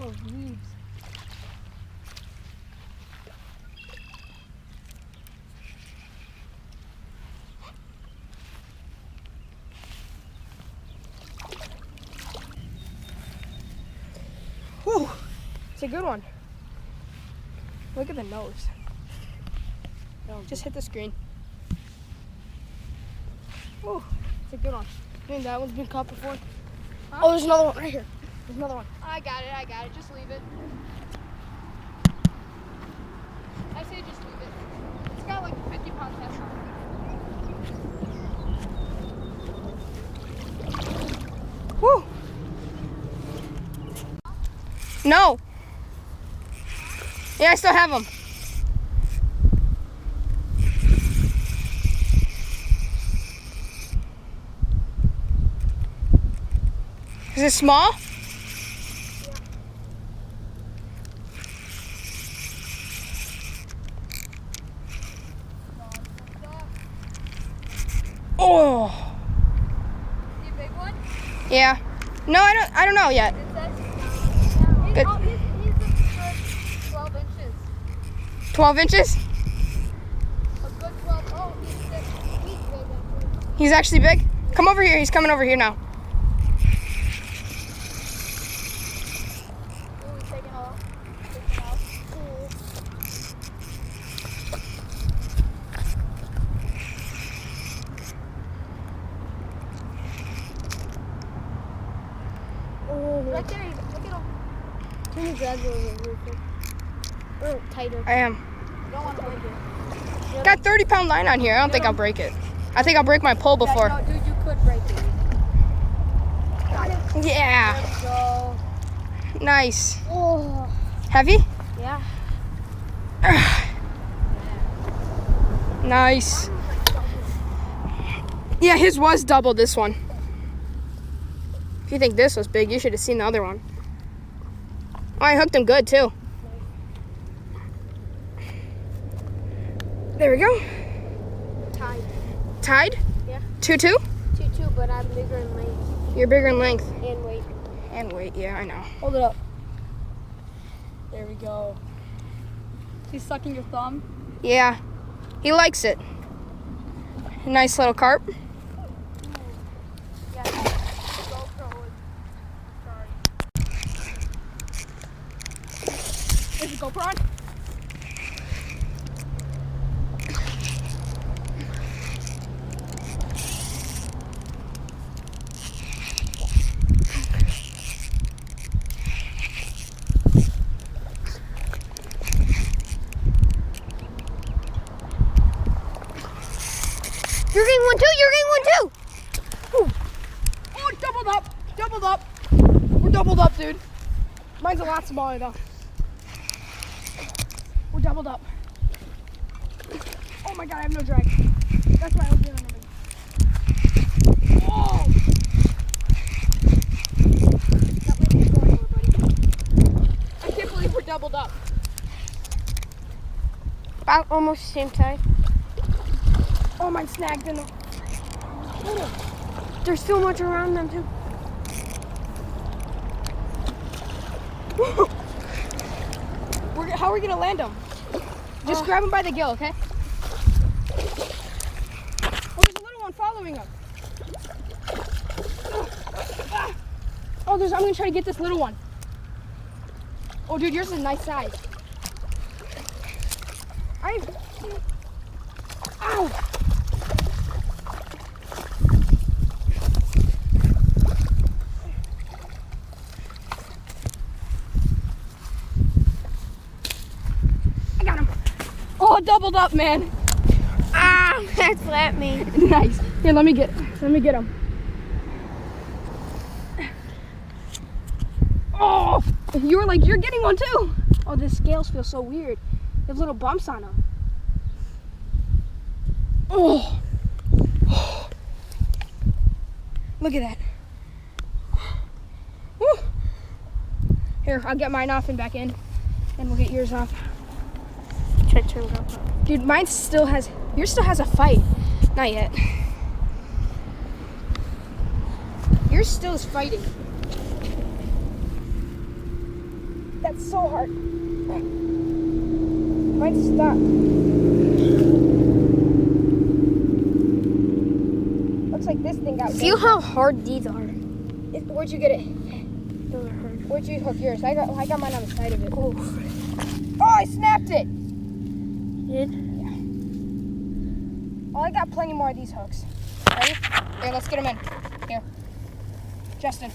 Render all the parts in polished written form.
full of leaves. Whew, it's a good one. Look at the nose. Just hit the screen. Whew, it's a good one. I think that one's been caught before. Huh? Oh, there's another one right here. There's another one. I got it. Just leave it. I say just leave it. It's got like a 50-pound test on it. Whew. No. Yeah, I still have them. Is it small? Yeah. Oh. See a big one? Yeah. No, I don't know yet. It says Good. he's a good 12 inches. 12 inches? A good 12. Oh, he's big. He's big actually. He's actually big? Come over here. He's coming over here now. Ooh, he's taking off. Taking off. Oh. Right there, look at him. Turn your drag over real quick. Or tighter. I am. You don't want to break it. Got 30-pound line on here. I don't think I'll break it. I think I'll break my pole before. Yeah, no, dude, you could break it. Got it. Yeah. There we go. Nice. Oh. Heavy? Yeah. Nice. Yeah, his was double this one. If you think this was big, you should have seen the other one. Oh, I hooked him good too. There we go. Tied. Tied? Yeah. 2-2? 2-2, but I'm bigger in length You're bigger in length. and weight. And weight, yeah, I know. Hold it up. There we go. He's sucking your thumb. Yeah, he likes it. Nice little carp. Yeah. GoPro. Sorry. Is the GoPro on? You're getting one too, you're getting one too. Ooh. Oh, doubled up. Doubled up. We're doubled up, dude. Mine's a lot smaller though. We're doubled up. Oh my God, I have no drag. That's why I was doing it. Whoa. That way keep going over, buddy. I can't believe we're doubled up. About almost the same time. Oh, mine snagged in them. There's so much around them too. How are we gonna land them? Just grab them by the gill, okay? Oh, there's a little one following us. Oh, I'm gonna try to get this little one. Oh, dude, yours is a nice size. Ow! I got him. Oh, doubled up, man. Ah, that slapped me. Nice. Here, let me get him. Oh, you're getting one too. Oh, the scales feel so weird. They have little bumps on them. Oh. Look at that. Woo. Here, I'll get mine off and back in, and we'll get yours off. Try to turn it off. Dude, yours still has a fight. Not yet. Yours still is fighting. That's so hard. Might stop. Looks like this thing got Feel how hard these are. Where'd you get it? Those are hard. Where'd you hook yours? I got mine on the side of it. Oh. Oh, I snapped it! Did? Oh, I got plenty more of these hooks. Ready? Here, let's get them in. Here. Justin.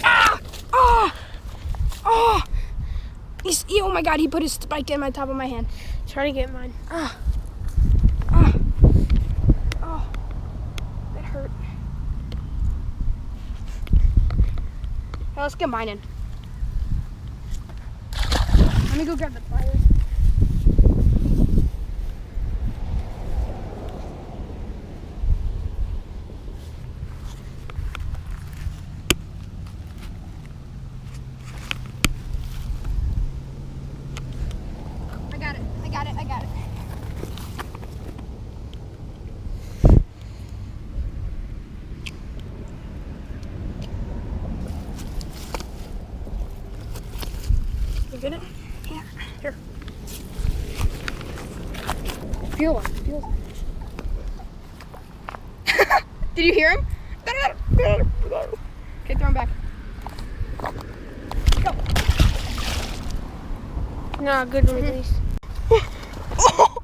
Ah! Oh! Oh! Oh my God, he put his spike in my top of my hand. Try to get mine. Ah! Ah! Oh! That hurt. Now let's get mine in. Let me go grab the pliers. I got it. You get it? Yeah. Here. Feel one. Did you hear him? Okay, throw him back. Go. No, good release. Oh,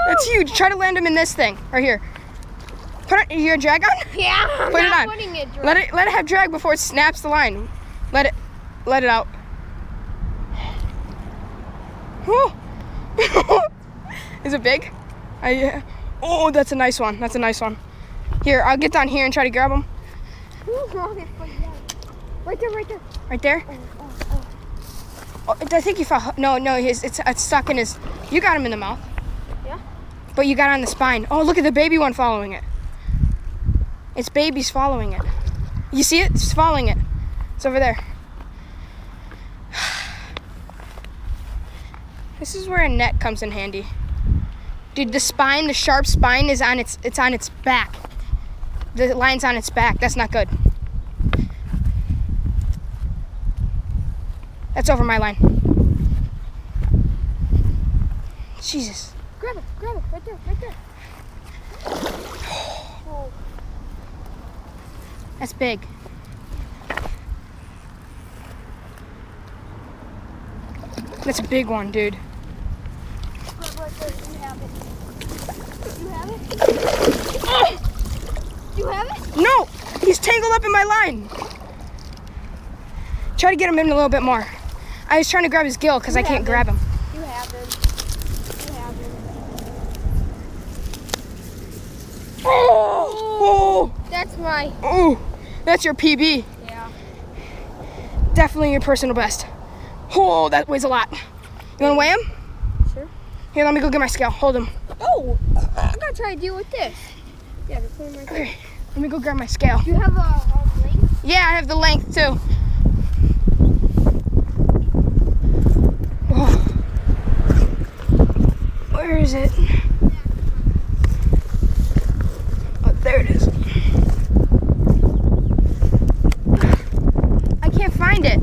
that's huge. Try to land him in this thing right here. Put it. Your drag on? Yeah, I'm Put it not on. putting it dry. Let it have drag before it snaps the line. Let it out. Whew. Is it big? Oh, that's a nice one. Here, I'll get down here and try to grab him. Right there. Right there? Oh, I think he fell. No, it's stuck in his. You got him in the mouth. Yeah? But you got it on the spine. Oh, look at the baby one following it. Its baby's following it. You see it? It's following it. It's over there. This is where a net comes in handy. Dude, the sharp spine is on its back. The line's on its back. That's not good. That's over my line. Jesus. Grab it, right there. Oh. That's big. That's a big one, dude. Right there, you have it. You have it? No! He's tangled up in my line. Try to get him in a little bit more. I was trying to grab his gill because I can't grab him. You have it. Oh! That's my. Oh! That's your PB. Yeah. Definitely your personal best. Oh, that weighs a lot. You want to weigh him? Sure. Here, let me go get my scale. Hold him. Oh! I'm gonna try to deal with this. Yeah, just put him right there. Okay, let me go grab my scale. Do you have a length? Yeah, I have the length too. Oh. Where is it? Oh, there it is. I can't find it.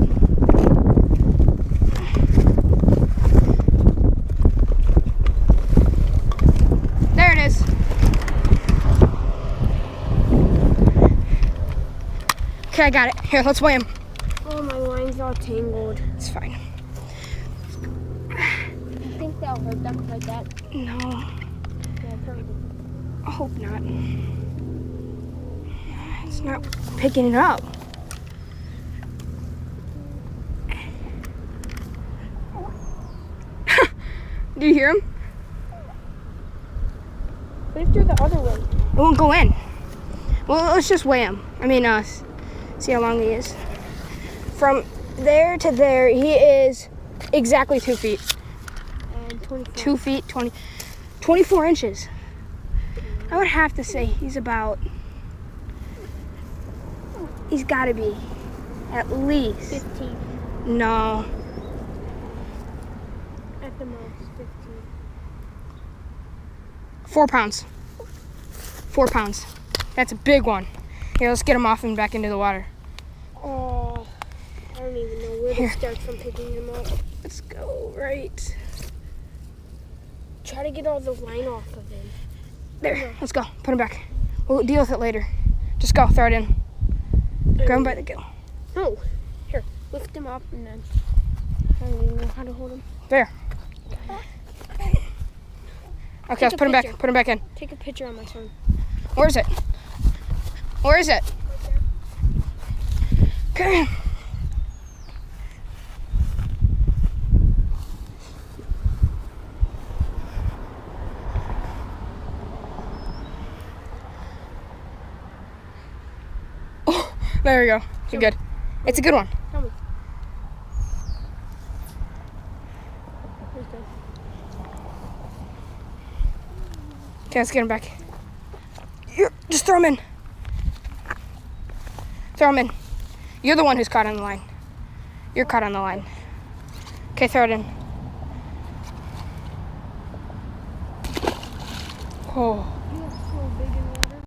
There it is. Okay, I got it. Here, let's weigh him. Oh, my line's all tangled. It's fine. You think that'll hurt them like that? No, Yeah, probably. I hope not. It's not picking it up. Do you hear him? Put it through the other way. It won't go in. Well, let's just weigh him. See how long he is. From there to there, he is exactly 2 feet. And 24. 2 feet, 24 inches. I would have to say he's got to be at least. 15. No. At the most, 15. 4 pounds. 4 pounds. That's a big one. Here, let's get him off and back into the water. Oh, I don't even know where to start from picking him up. Let's go right. Try to get all the line off of him. There, let's go. Put him back. We'll deal with it later. Just go, throw it in. Grab him by the gill. No. Here, lift him up and then I don't even know how to hold him. There. Okay, let's put him back. Put him back in. Take a picture on my phone. Where is it? Where is it? Okay. Oh, there we go. You're good. It's a good one. Tell me. He's good. Okay, let's get him back. Here, just throw him in. Throw him in. You're the one who's caught on the line. You're caught on the line. Okay, throw it in. Oh.